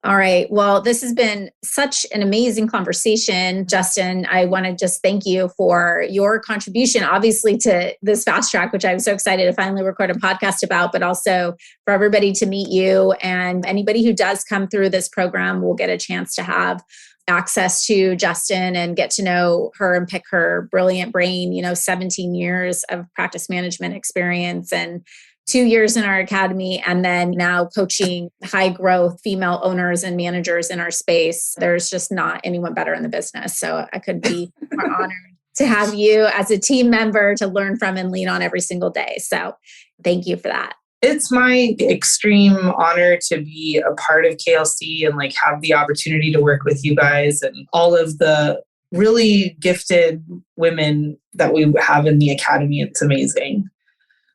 All right. Well, this has been such an amazing conversation, Justyn. I want to just thank you for your contribution, obviously, to this fast track, which I'm so excited to finally record a podcast about, but also for everybody to meet you. And anybody who does come through this program will get a chance to have access to Justyn and get to know her and pick her brilliant brain, 17 years of practice management experience and 2 years in our academy, and then now coaching high growth female owners and managers in our space. There's just not anyone better in the business. So I could be more honored to have you as a team member to learn from and lean on every single day. So thank you for that.
It's my extreme honor to be a part of KLC and like have the opportunity to work with you guys and all of the really gifted women that we have in the academy. It's amazing.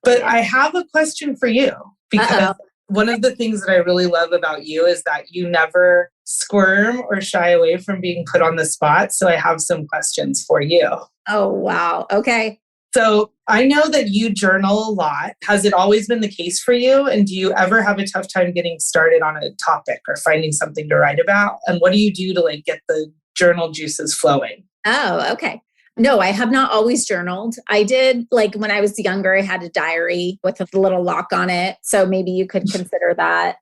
But I have a question for you, because one of the things that I really love about you is that you never squirm or shy away from being put on the spot. So I have some questions for you.
Oh, wow. Okay.
So I know that you journal a lot. Has it always been the case for you? And do you ever have a tough time getting started on a topic or finding something to write about? And what do you do to like get the journal juices flowing?
Oh, okay. No, I have not always journaled. I did, like when I was younger, I had a diary with a little lock on it. So maybe you could consider that.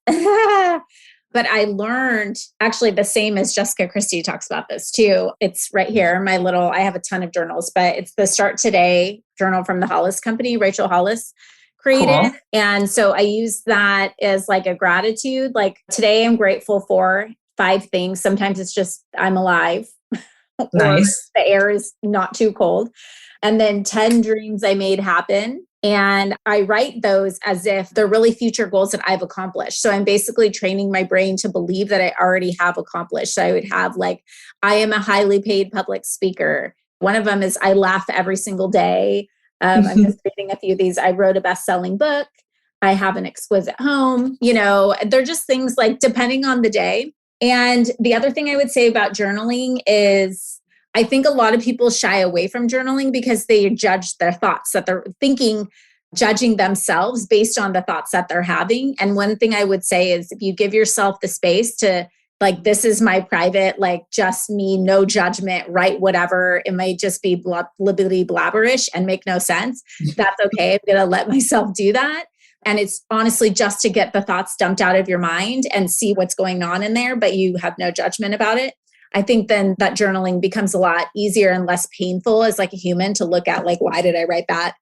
But I learned actually the same as Jessica Christie talks about this too. It's right here, I have a ton of journals, but it's the Start Today journal from the Hollis Company, Rachel Hollis created. Cool. And so I use that as like a gratitude. Like today I'm grateful for 5 things. Sometimes it's just I'm alive.
Nice.
The air is not too cold. And then 10 dreams I made happen. And I write those as if they're really future goals that I've accomplished. So I'm basically training my brain to believe that I already have accomplished. So I would have like, I am a highly paid public speaker. One of them is I laugh every single day. I'm just reading a few of these. I wrote a best-selling book. I have an exquisite home. They're just things like depending on the day. And the other thing I would say about journaling is I think a lot of people shy away from journaling because they judge their thoughts that they're thinking, judging themselves based on the thoughts that they're having. And one thing I would say is if you give yourself the space to like, this is my private, like just me, no judgment, write whatever. It might just be blibbity blabberish and make no sense. That's okay. I'm going to let myself do that. And it's honestly just to get the thoughts dumped out of your mind and see what's going on in there, but you have no judgment about it. I think then that journaling becomes a lot easier and less painful as like a human to look at like, why did I write that?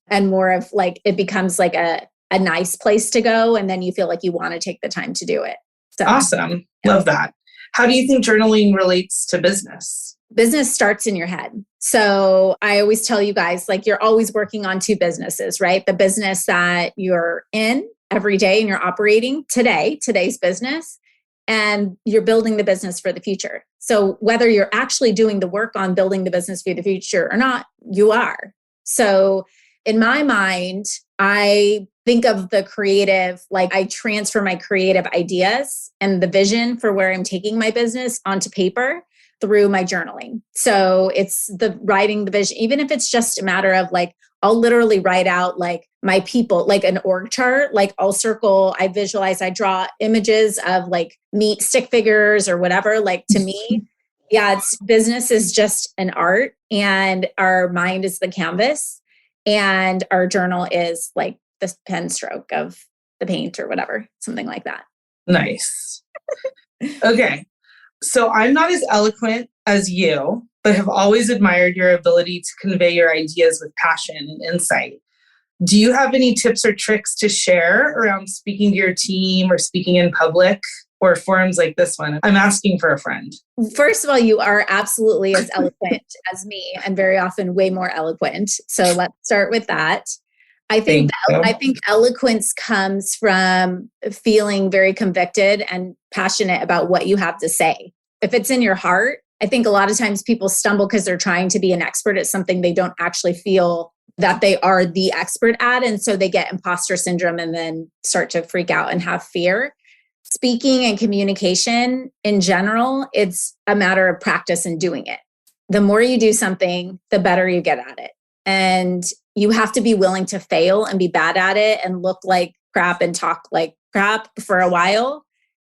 And more of like, it becomes like a nice place to go. And then you feel like you want to take the time to do it. So
awesome. Yeah. Love that. How do you think journaling relates to business?
Business starts in your head. So I always tell you guys, like you're always working on 2 businesses, right? The business that you're in every day and you're operating today's business, and you're building the business for the future. So whether you're actually doing the work on building the business for the future or not, you are. So in my mind, I think of the creative, like I transfer my creative ideas and the vision for where I'm taking my business onto paper through my journaling. So it's the writing the vision, even if it's just a matter of like, I'll literally write out like my people, like an org chart, like I'll circle, I visualize, I draw images of like meat stick figures or whatever. Like to me, business is just an art and our mind is the canvas and our journal is like the pen stroke of the paint or whatever, something like that.
Nice. Okay. So I'm not as eloquent as you, but have always admired your ability to convey your ideas with passion and insight. Do you have any tips or tricks to share around speaking to your team or speaking in public or forums like this one? I'm asking for a friend.
First of all, you are absolutely as eloquent as me, and very often way more eloquent. So let's start with that. I think eloquence comes from feeling very convicted and passionate about what you have to say. If it's in your heart, I think a lot of times people stumble because they're trying to be an expert at something they don't actually feel that they are the expert at. And so they get imposter syndrome and then start to freak out and have fear. Speaking and communication in general, it's a matter of practice and doing it. The more you do something, the better you get at it. And you have to be willing to fail and be bad at it and look like crap and talk like crap for a while.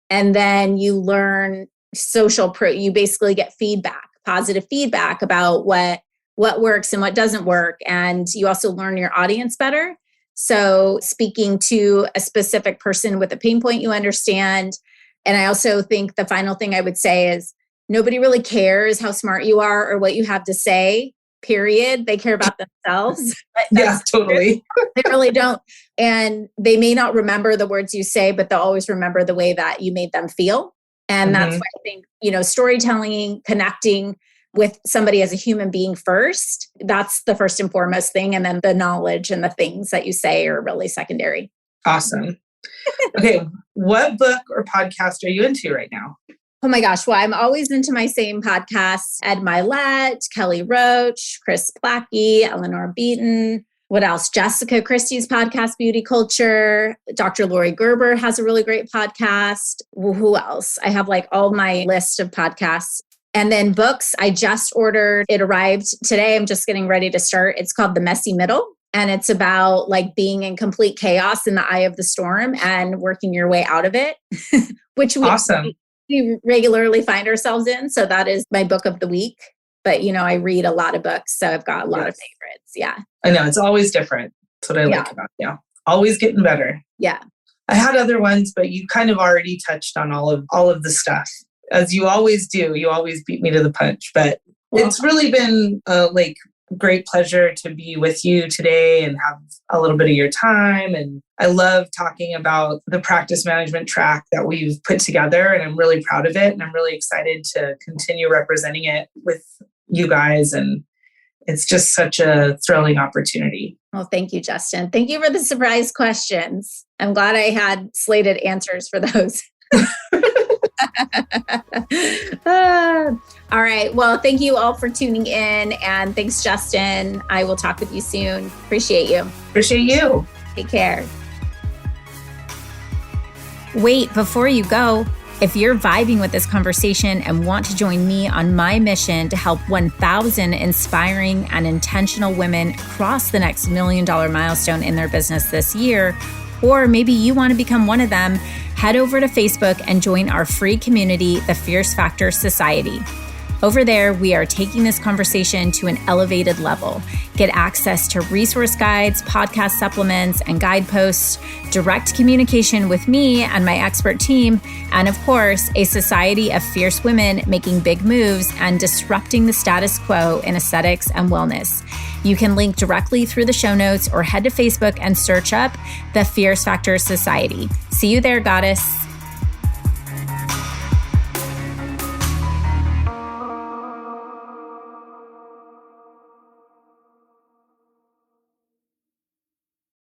And then you learn you basically get feedback, positive feedback about what works and what doesn't work. And you also learn your audience better. So speaking to a specific person with a pain point you understand. And I also think the final thing I would say is nobody really cares how smart you are or what you have to say, period. They care about themselves.
Yeah, totally.
They really don't. And they may not remember the words you say, but they'll always remember the way that you made them feel. And that's why I think, storytelling, connecting with somebody as a human being first, that's the first and foremost thing. And then the knowledge and the things that you say are really secondary.
Awesome. Okay. What book or podcast are you into right now?
Oh my gosh. Well, I'm always into my same podcasts, Ed Milet, Kelly Roach, Chris Plackey, Eleanor Beaton. What else? Jessica Christie's podcast, Beauty Culture. Dr. Lori Gerber has a really great podcast. Well, who else? I have all my list of podcasts. And then books, I just ordered. It arrived today. I'm just getting ready to start. It's called The Messy Middle. And it's about being in complete chaos in the eye of the storm and working your way out of it, which we regularly find ourselves in. So that is my book of the week. But, I read a lot of books. So I've got a lot of favorites. Yeah.
I know. It's always different. That's what I like about you. Always getting better.
Yeah.
I had other ones, but you kind of already touched on all of the stuff. As you always do. You always beat me to the punch. But it's really been great pleasure to be with you today and have a little bit of your time. And I love talking about the practice management track that we've put together. And I'm really proud of it. And I'm really excited to continue representing it with you guys. And it's just such a thrilling opportunity.
Well, thank you, Justyn. Thank you for the surprise questions. I'm glad I had slated answers for those. All right. Well, thank you all for tuning in. And thanks, Justyn. I will talk with you soon. Appreciate you.
Appreciate you.
Take care.
Wait, before you go, if you're vibing with this conversation and want to join me on my mission to help 1,000 inspiring and intentional women cross the next $1 million milestone in their business this year, or maybe you want to become one of them, head over to Facebook and join our free community, the Fierce Factor Society. Over there, we are taking this conversation to an elevated level. Get access to resource guides, podcast supplements, and guideposts, direct communication with me and my expert team, and of course, a society of fierce women making big moves and disrupting the status quo in aesthetics and wellness. You can link directly through the show notes or head to Facebook and search up the Fierce Factor Society. See you there, goddess.